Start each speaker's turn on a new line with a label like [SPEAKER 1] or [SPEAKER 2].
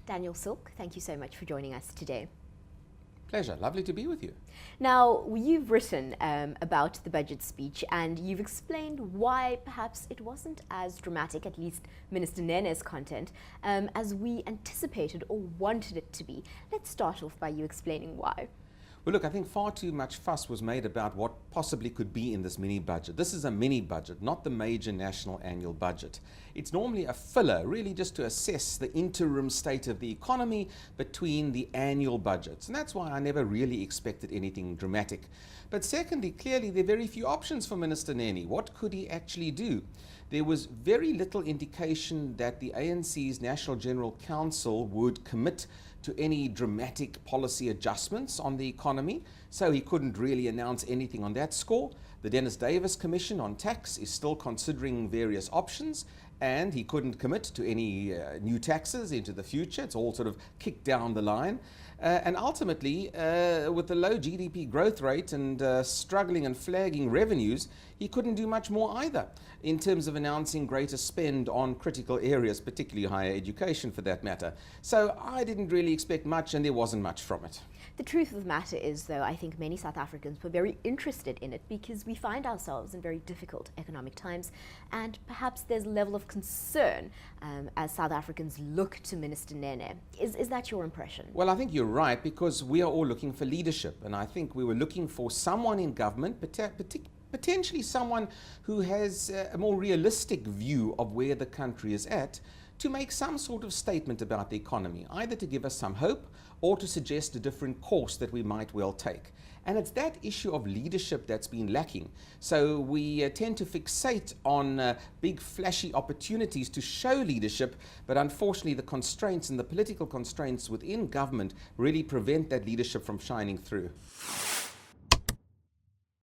[SPEAKER 1] Daniel Silk, thank you so much for joining us today.
[SPEAKER 2] Pleasure. Lovely to be with you.
[SPEAKER 1] Now, you've written about the budget speech and you've explained why perhaps it wasn't as dramatic, at least Minister Nene's content, as we anticipated or wanted it to be. Let's start off by you explaining why.
[SPEAKER 2] Well, look, I think far too much fuss was made about what possibly could be in this mini budget. This is a mini budget, not the major national annual budget. It's normally a filler, really just to assess the interim state of the economy between the annual budgets. And that's why I never really expected anything dramatic. But secondly, clearly there are very few options for Minister Nene. What could he actually do? There was very little indication that the ANC's National General Council would commit to any dramatic policy adjustments on the economy, so he couldn't really announce anything on that score. The Dennis Davis Commission on Tax is still considering various options, and he couldn't commit to any new taxes into the future. It's all sort of kicked down the line. And ultimately, with the low GDP growth rate and struggling and flagging revenues, he couldn't do much more either in terms of announcing greater spend on critical areas, particularly higher education for that matter. So I didn't really expect much, and there wasn't much from it.
[SPEAKER 1] The truth of the matter is, though, I think many South Africans were very interested in it because we find ourselves in very difficult economic times, and perhaps there's a level of concern as South Africans look to Minister Nene. Is that your impression?
[SPEAKER 2] Well, I think you're right, because we are all looking for leadership, and I think we were looking for someone in government, potentially someone who has a more realistic view of where the country is at, to make some sort of statement about the economy, either to give us some hope or to suggest a different course that we might well take. And it's that issue of leadership that's been lacking. So we tend to fixate on big flashy opportunities to show leadership, but unfortunately the constraints and the political constraints within government really prevent that leadership from shining through.